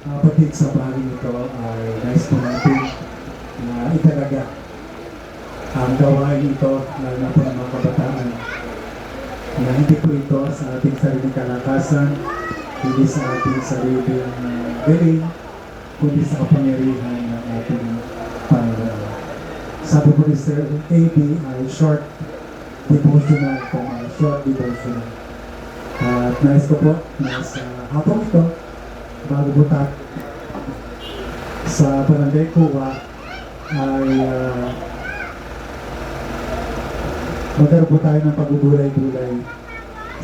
Kapatid, sa bahagi ito ay nais po natin na italaga ang gawain ito, lalo na po ng mga kabataan, na hindi po ito sa ating sariling kalakasan, hindi sa ating sariling galing, kundi sa kapangyarihan ng ating Panginoon. Sabi po ni Sir A.B. ay short devotional po, short devotional. At nais ko po na sa hapong ito, bago po tayo sa Barangay Kuwa ay magkaroon po tayo ng pagbubulay-bulay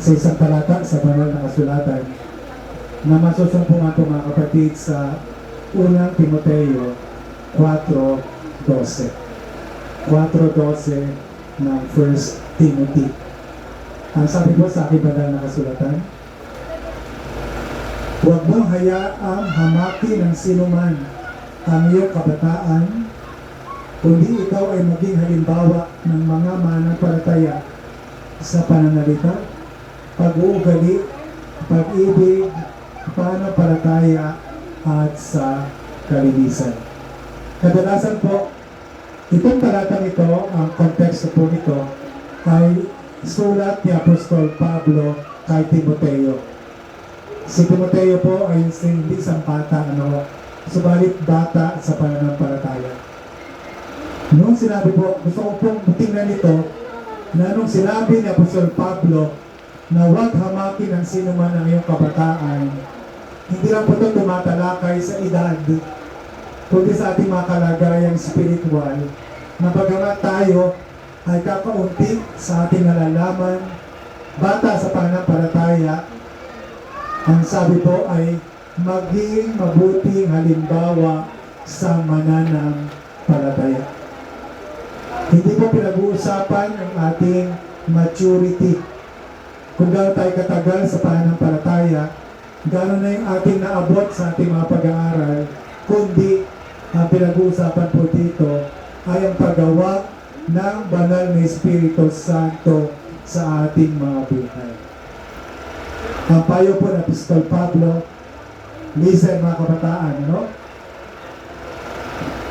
sa isang talata sa banal na kasulatan na masusumpo nga po mga kapatid sa unang Timoteo 4:12 ng 1 Timothy. Ang sabi po sa aking banal na kasulatan, huwag mong hayaang hamaki ng sinuman ang iyong kabataan, kundi ikaw ay maging halimbawa ng mga mananampalataya sa pananalita, pag-uugali, pag-ibig, pananampalataya at sa kalinisan. Kadalasan po, itong talatang ito, ang konteksto po nito ay sulat ni Apostol Pablo kay Timoteo. Si Timoteo po ay hindi isang bata, subalit bata sa pananampalataya. Noong sinabi po, gusto ko pong tingnan ito, na nung sinabi ni Apostol Pablo na huwag hamakin ng sino man ang iyong kabataan, hindi lang po ito tumatalakay sa edad, kundi sa ating mga kalagayang spiritual, na bagamat tayo ay kakaunti sa ating nalalaman, bata sa pananampalataya, ang sabi po ay maging mabuting halimbawa sa mananampalataya. Hindi po pinag-uusapan ang ating maturity. Kung gano'n tayo katagal sa pananampalataya, gano'n na yung ating naabot sa ating mga pag-aaral, kundi ang pinag-uusapan po dito ay ang paggawa ng banal na Espiritu Santo sa ating mga buhay. Ang payo po ng Apostol Pablo, listen mga kabataan,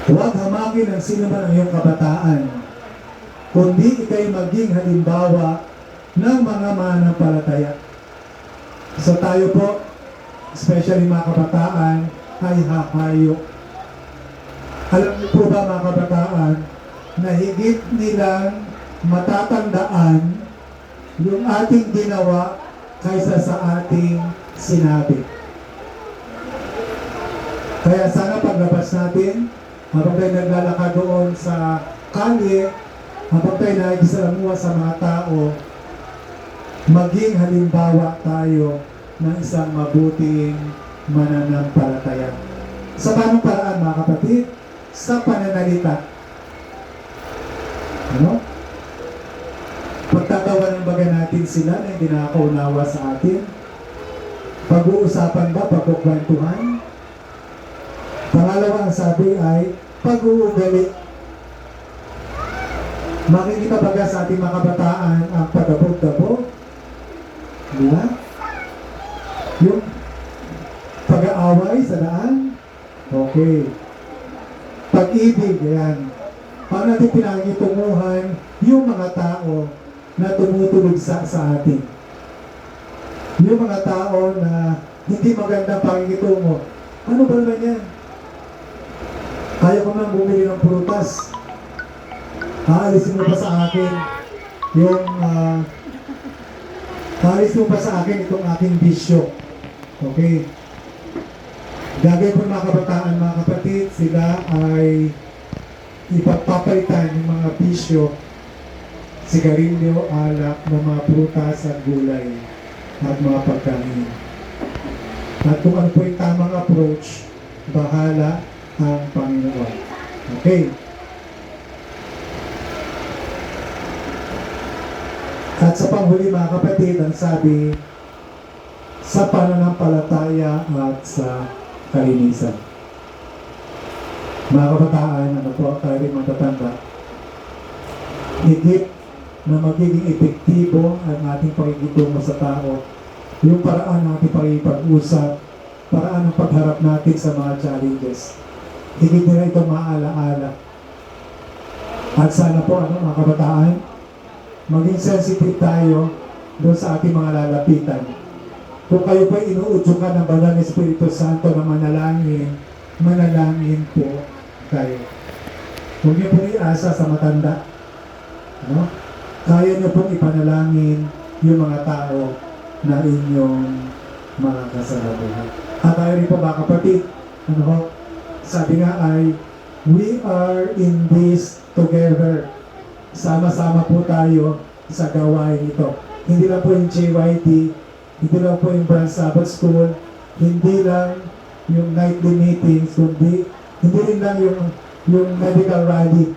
huwag hamakin ng sino man ang iyong kabataan, kundi ikay maging halimbawa ng mga mananampalataya. So tayo po, especially mga kabataan, ay hahayo. Alam niyo po ba mga kabataan, na higit nilang matatandaan yung ating ginawa kaysa sa ating sinabi. Kaya sana paglabas natin, habang tayo naglalakad doon sa kalye, habang tayo nakikisalamuha sa mga tao, maging halimbawa tayo ng isang mabuting mananampalataya. Sa paanong paraan mga kapatid? Sa pananalita. Pagtatawanan baga natin sila na hindi nakakaunawa sa atin? Pag-uusapan ba? Pagkukwentuhan? Pangalawa ang sabi ay pag-uugali. Makikita baga sa ating mga kabataan ang pag-abog-dabog? Diba? Yung pag-aaway sa daan? Okay. Pag-ibig, yan. Paano natin pinakitunguhan yung mga tao na tumutulog sa atin? Yung mga tao na hindi magandang pakikitungo. Ano ba naman yan? Kaya ko nang bumili ng prutas. Aalisin mo pa sa akin yung aalisin mo pa sa akin itong aking bisyo. Okay? Gagawin po mga kabataan, mga kapatid, sila ay ipagpapalitan yung mga bisyo, sigarilyo, alak, ng mga prutas at gulay at mga pagkain. At kung ano po yung tamang approach, bahala ang Panginoon. Okay? At sa panghuli mga kapatid, ang sabi, sa pananampalataya at sa kalinisan. Mga kabataan, tayo rin matatanda, higit na magiging epektibo ang ating pakikitungo sa tao, yung paraan natin pakipag-usap, paraan ng pagharap natin sa mga challenges. Higit nila ito maalaala. At sana po, mga kabataan, maging sensitive tayo doon sa ating mga lalapitan. Kung kayo po inuudyokan ng Banal na Espiritu Santo na manalangin, manalangin po kayo. Huwag niyo pong iasa sa matanda. Kaya niyo pong ipanalangin yung mga tao na inyong mga kasalanan. At tayo rin po mga kapatid, sabi nga ay, we are in this together. Sama-sama po tayo sa gawain ito. Hindi lang po yung JYD, hindi lang po yung Branch Sabbath School, hindi lang yung nightly meetings, kundi hindi rin lang yung medical rally.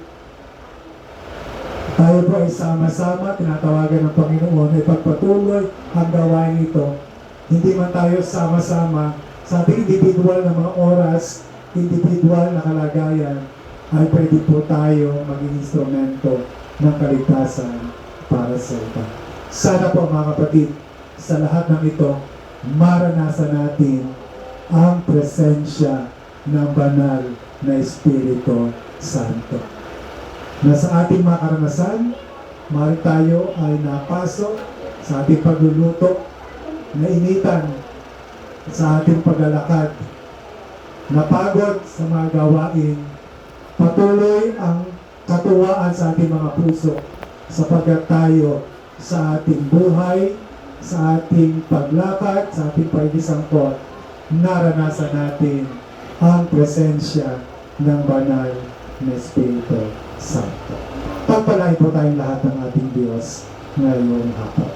Tayo po ay sama-sama, tinatawagan ng Panginoon ay pagpatuloy ang gawain ito. Hindi man tayo sama-sama sa ating individual na mga oras, individual na kalagayan, ay pwede po tayo maging instrumento ng kaligtasan para sa iba. Sana po mga kapatid, sa lahat ng ito, maranasan natin ang presensya ng banal na Espiritu Santo. Na sa ating mga karanasan, maaari tayo ay napasok sa ating pagluluto, nainitan sa ating paglalakad, napagod sa mga gawain, patuloy ang katuwaan sa ating mga puso sapagkat tayo sa ating buhay, sa ating paglakad, sa ating pagkisangkot, naranasan natin ang presensya ng banal na Espiritu Santo. Pagpalain po tayong lahat ng ating Diyos ngayong hapon.